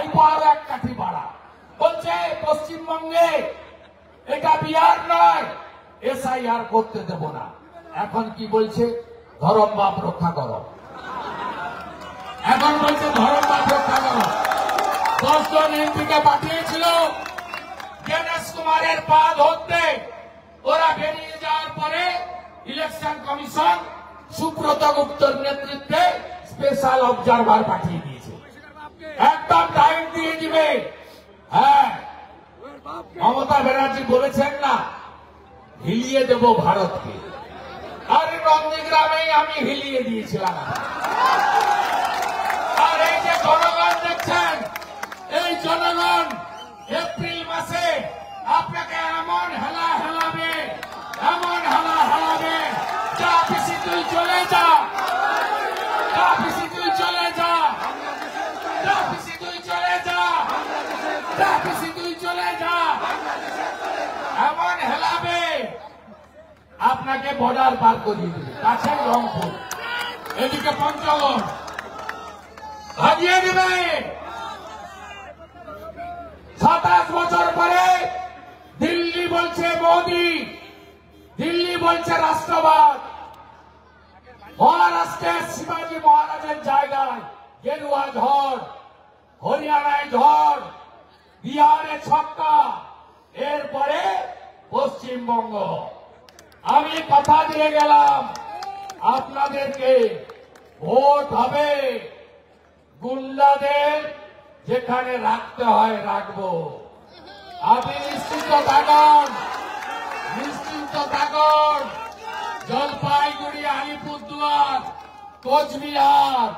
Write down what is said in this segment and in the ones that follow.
ভাইপো আরো এক কাঠি বাড়া, বলছে পশ্চিমবঙ্গে এটা বিহার নয়, এসআইআর করতে দেব না। এখন কি বলছে? ধরম বাপ রক্ষা করো। এখন বলছে ধরম বাপ রক্ষা করো। 10 জন এমপিকে পাঠিয়েছিল গণেশ কুমারের পা ধরতে, ওরা বেরিয়ে যাওয়ার পরে ইলেকশন কমিশন সুব্রত গুপ্তর নেতৃত্বে স্পেশাল অবজারভার পাঠিয়ে দিয়েছে। একদম টাইম দিয়ে দিবে। হ্যাঁ, মমতা ব্যানার্জি বলেছেন না, হিলিয়ে দেব ভারতকে। আর নন্দীগ্রামেই আমি হিলিয়ে দিয়েছিলাম। আর এই যে জনগণ দেখছেন, এই জনগণ এপ্রিল মাসে আপনাকে এমন হেলা হেলাবে, এমন হেলা হেলাবে, যা পিসি তুই চলে যা, যা পিসি তুই চলে যা, যা পিসি তুই চলে যা, যা পিসি তুই চলে যা, এমন হেলাবে আপনাকে বর্ডার পার করিয়ে দেবে। কাছে রংপুর, এদিকে পঞ্চগড় ভাগিয়ে দেবে। 27 বছর পরে দিল্লি বলছে মোদি, দিল্লি বলছে রাষ্ট্রবাদ। মহারাষ্ট্রের শিবাজী মহারাজের জায়গায় গেরুয়া ঝড়, হরিয়ানায় ঝড়, বিহারে ছক্কা, এরপরে পশ্চিমবঙ্গ। আমি কথা দিয়ে গেলাম আপনাদেরকে, ভোট হবে, গুন্ডাদের যেখানে রাখতে হয় রাখবো। আপনি নিশ্চিন্ত থাকুন, নিশ্চিন্ত থাকুন। জলপাইগুড়ি, আলিপুরদুয়ার, কোচবিহার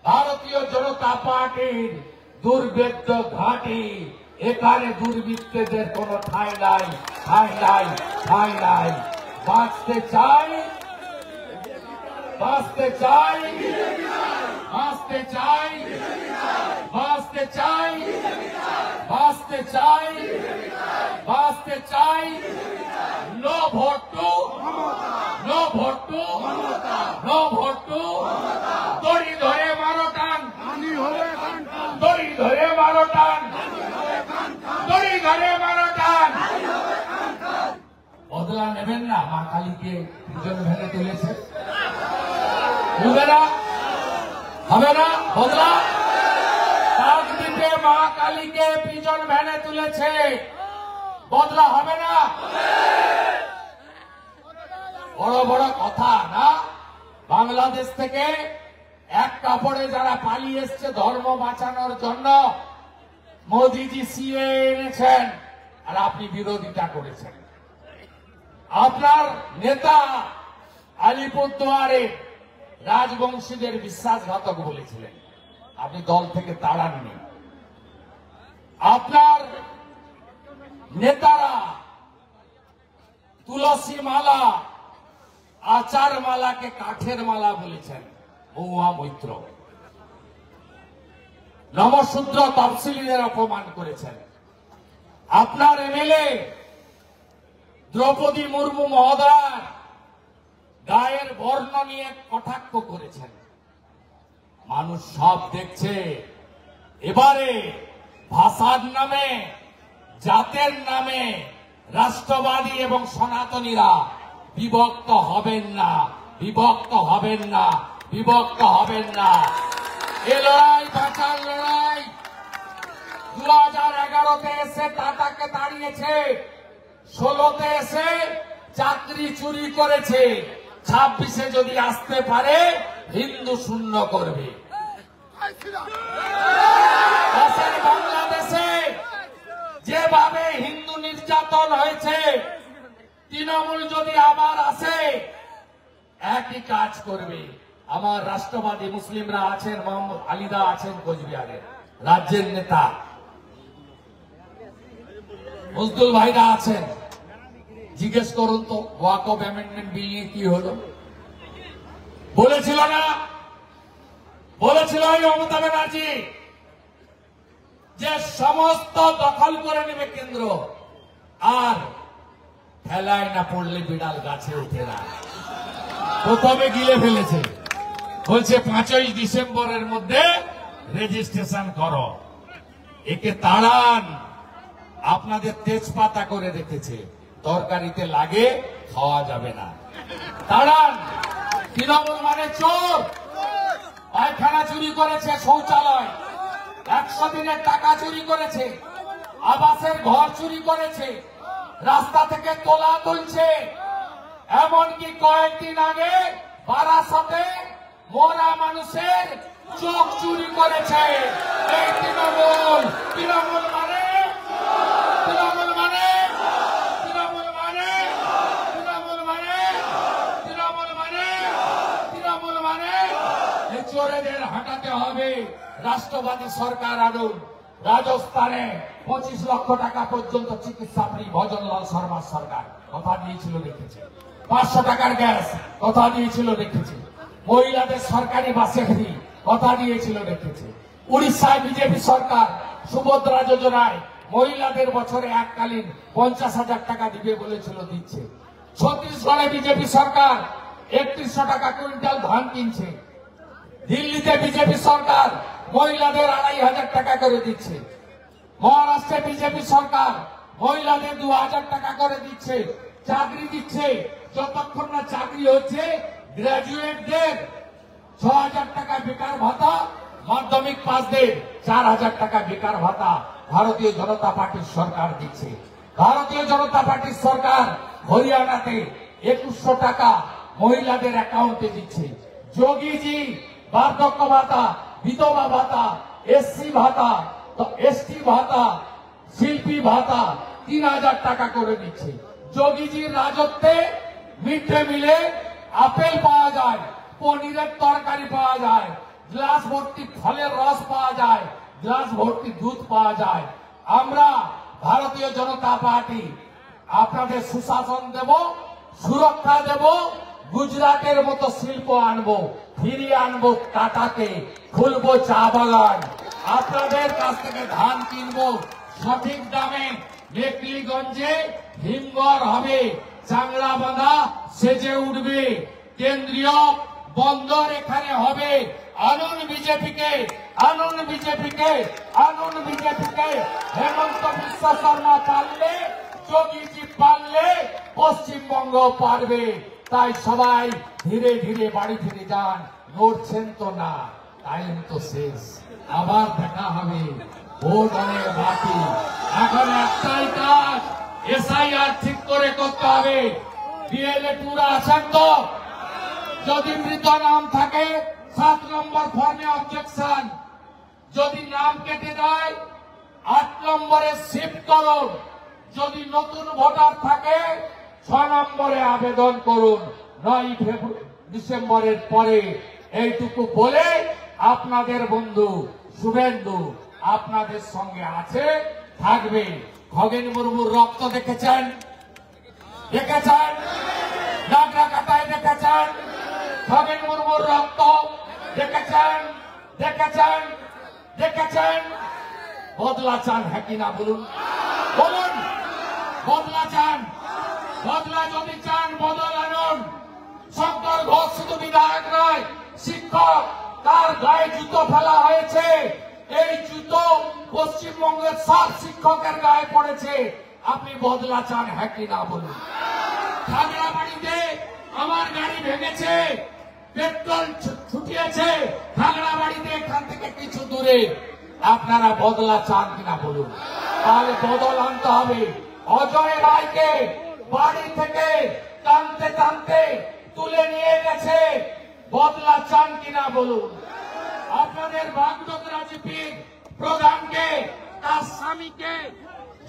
ভারতীয় জনতা পার্টির দুর্ভেদ্য ঘাঁটি। এখানে দুর্বৃত্তদের কোনো ঠাঁই নাই, ঠাঁই নাই, ঠাঁই নাই। বাঁচতে চাই, বাঁচতে চাই, বাঁচতে চাই, বাঁচতে চাই, বাঁচতে চাই, বাঁচতে চাই। No vote to, no vote to, no vote to. দড়ি ধরে মারো টান, দড়ি ধরে মারো টান, দড়ি ধরে মারো টান। বদলা নেবেন না? মা কালীকে পিছন ভেঙে তুলেছে, বুঝবে না? হবে না বদলা? কাকদ্বীপে মা কালীকে পিছন ভ্যানে তুলেছে, বদলা হবে না? বড় বড় কথা না? বাংলাদেশ থেকে এক কাপড়ে যারা পালিয়ে এসছে ধর্ম বাঁচানোর জন্য, মোদিজি সিএ এনেছেন আর আপনি বিরোধিতা করেছেন। আপনার নেতা আলিপুরদুয়ারে রাজবংশীদের বিশ্বাসঘাতক বলেছিলেন, আপনি দল থেকে তাড়াননি। আপনার নেতারা তুলসী মালা, আচার মালাকে কাঠের মালা বলেছেন, মহুয়া মৈত্র। নমশূদ্র তফসিলিদের অপমান করেছেন। আপনার এমএলএ দ্রৌপদী মুর্মু মহোদয় গায়ের বর্ণ নিয়ে কটাক্ষ করেছেন। মানুষ সব দেখছে। এবারে ভাষার নামে, জাতের নামে রাষ্ট্রবাদী এবং সনাতনীরা বিভক্ত হবেন না, বিভক্ত হবেন না, বিভক্ত হবেন না। এ লড়াই বাঁচার লড়াই। 2011-তে এসে টাটাকে তাড়িয়েছে, 16-তে এসে চাকরি চুরি করেছে, 26-এ যদি আসতে পারে হিন্দু শূন্য করবে। বাংলাদেশে যেভাবে হিন্দু নির্যাতন হয়েছে, তৃণমূল যদি আবার আসে একই কাজ করবে। আমার রাষ্ট্রবাদী মুসলিমরা আছেন, মোহাম্মদ আলিদা আছেন কোচবিহারের রাজ্যের নেতা, মজদুল ভাইরা আছেন। জিজ্ঞেস করুন তো ওয়াকফ অ্যামেন্ডমেন্ট বিল নিয়ে কি হলো? বলেছিল না, বলেছিল মমতা ব্যানার্জি যে সমস্ত দখল করে নেবে কেন্দ্র, আর ঠেলায় না পড়লে বিড়াল গাছে উঠে না। প্রথমে গিলে ফেলেছে, বলছে 5ই ডিসেম্বরের মধ্যে রেজিস্ট্রেশন করো। একে তাড়ান। আপনাদের তেজপাতা করে রেখেছে, তরকারিতে লাগে, খাওয়া যাবে না। তাড়ান। তৃণমূল মানে চোর। পায়খানা চুরি করেছে, শৌচালয় 100 দিনের টাকা চুরি করেছে, আবাসের ঘর চুরি করেছে, রাস্তা থেকে তোলা তুলছে। এমনকি কয়েকদিন আগে বারাসতে মরা মানুষের চোখ চুরি করেছে। এই তৃণমূল। তৃণমূল মানে তৃণমূল মানে তৃণমূল মানে তৃণমূল মানে তৃণমূল মানে তৃণমূল মানে এই চোরেদের হাঁটাতে হবে। রাষ্ট্রবাদী সরকার আনুন। রাজস্থানে 25 লক্ষ টাকা পর্যন্ত চিকিৎসা ফ্রি ভজনলাল শর্মার সরকার কথা দিয়েছিল, রেখেছে। 500 টাকার গ্যাস কথা দিয়েছিল, রেখেছে। মহিলাদের সরকারি বাসে ফ্রি কথা দিয়েছিল, রেখেছে। উড়িষ্যায় বিজেপি সরকার সুভদ্রা যোজনায় মহিলাদের বছরে এককালীন 50,000 টাকা দিবে বলেছিল, দিচ্ছে। ছত্তিশগড়ে বিজেপি সরকার 3100 টাকা কুইন্টাল ধান কিনছে। দিল্লিতে বিজেপি সরকার মহিলাদের 2500 টাকা করে দিচ্ছে। মহারাষ্ট্রে বিজেপি সরকার মহিলাদের 2000 টাকা করে দিচ্ছে। চাকরি দিচ্ছে, যতক্ষণ না চাকরি হচ্ছে গ্রাজুয়েটদের 6000 টাকা বেকার ভাতা, মাধ্যমিক পাসদের 4000 টাকা বেকার ভাতা ভারতীয় জনতা পার্টির সরকার দিচ্ছে। ভারতীয় জনতা পার্টির সরকার হরিয়ানাতে 2100 টাকা মহিলাদের অ্যাকাউন্টে দিচ্ছে। যোগীজি বার্ধক্য ভাতা, বিধবা ভাতা, এসসি ভাতা, এসটি ভাতা, শিল্পী ভাতা 3000 টাকা করে দিচ্ছে। যোগীজির রাজত্বে মিড ডে মিলে আপেল পাওয়া যায়, পনিরের তরকারি পাওয়া যায়, গ্লাস ভর্তি ফলের রস পাওয়া যায়, গ্লাস ভর্তি দুধ পাওয়া যায়। আমরা ভারতীয় জনতা পার্টি আপনাদের সুশাসন দেব, সুরক্ষা দেব, গুজরাটের মতো শিল্প আনবো, ফিরিয়ে আনবো টাটাকে, খুলবো চা বাগান, আপনাদের কাছ থেকে ধান কিনবো সঠিক দামে। মেকলিগঞ্জে হিমঘর হবে, চাংলা বাঁধা সেজে উঠবে, কেন্দ্রীয় বন্দর এখানে হবে। আনুন বিজেপিকে, আনুন বিজেপিকে, আনুন বিজেপিকে। হেমন্ত বিশ্ব শর্মা পারলে, যোগীজি পারলে পশ্চিমবঙ্গ পারবে। তাই সবাই ধীরে ধীরে বাড়ি ফিরে যান। নড়ছেন তো না, টাইম তো শেষ, আবার দেখা হবে। ভোট অনেক বাকি, এখন একটাই কাজ, এসআইআর ঠিক করে করতে হবে। বিএলএ টুরা আছেন তো? যদি মৃত নাম থাকে 7 নম্বর ফর্মে অবজেকশন, যদি নাম কেটে দেয় 8 নম্বরে শিফট করুন, যদি নতুন ভোটার থাকে 6 নম্বরে আবেদন করুন 9 ডিসেম্বরের পরে। এইটুকু বলে আপনাদের বন্ধু শুভেন্দু আপনাদের সঙ্গে আছে, থাকবে। খগেন মুর্মুর রক্ত দেখেছেন, দেখেছেন, নাগরাকাটায় দেখেছেন, খগেন মুর্মুর রক্ত দেখেছেন, দেখেছেন, দেখেছেন। বদলা চান, হ্যাঁ কিনা বলুন, বলুন। বদলা চান? বদলা যদি চান বদল আনুন। শঙ্কর ঘোষ শুধু বিধায়ক নয়, শিক্ষক, তার গায়ে জুতো ফেলা হয়েছে। এই জুতো পশ্চিমবঙ্গের সব শিক্ষকের গায়ে পড়েছে। আপনি বদলা চান, হ্যাঁ কিনা বলুন। খাগড়াবাড়িতে আমার গাড়ি ভেঙেছে, পেট্রোল ছুটিয়েছে খাগড়াবাড়িতে, এখান থেকে কিছু দূরে। আপনারা বদলা চান কিনা বলুন। তাহলে বদল আনতে হবে। অজয় রায়কে বাড়ি থেকে টানতে টানতে তুলে নিয়ে গেছে, বদলা চান কিনা বলুন। আপনাদের বাগডোগরা জিপির প্রধানকে, তার স্বামীকে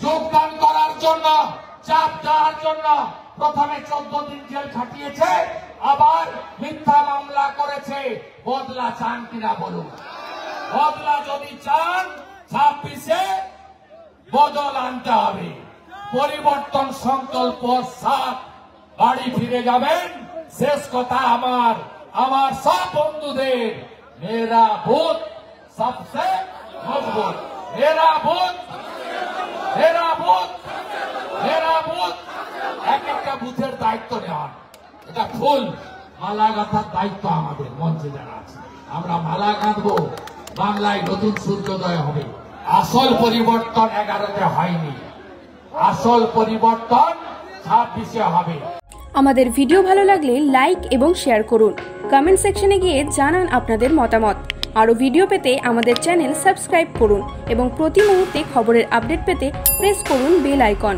যোগদান করার জন্য, চাপ দেওয়ার জন্য প্রথমে 14 দিন জেল খাটিয়েছে, আবার মিথ্যা মামলা করেছে। বদলা চান কিনা বলুন। বদলা যদি চান 26-এ বদল আনতে হবে। পরিবর্তন সংকল্প 7, বাড়ি ফিরে যাবেন। শেষ কথা আমার, আমার সব বন্ধুদের, মেরা বুথ সবসে মজবুত, মেরা বুথ, মেরা বুথ, মেরা বুথ। এক একটা বুথের দায়িত্ব নেওয়ার, এটা ফুল মালা গাঁথার দায়িত্ব আমাদের মঞ্চে যারা আছে। আমরা মালা গাঁথবো, বাংলায় নতুন সূর্যোদয় হবে। আসল পরিবর্তন 11-তে হয়নি, আসল পরিবর্তন 26-এ হবে। আমাদের ভিডিও ভালো লাগলে লাইক এবং শেয়ার করুন। কমেন্ট সেকশনে গিয়ে জানান আপনাদের মতামত। আরও ভিডিও পেতে আমাদের চ্যানেল সাবস্ক্রাইব করুন এবং প্রতি মুহূর্তে খবরের আপডেট পেতে প্রেস করুন বেল আইকন।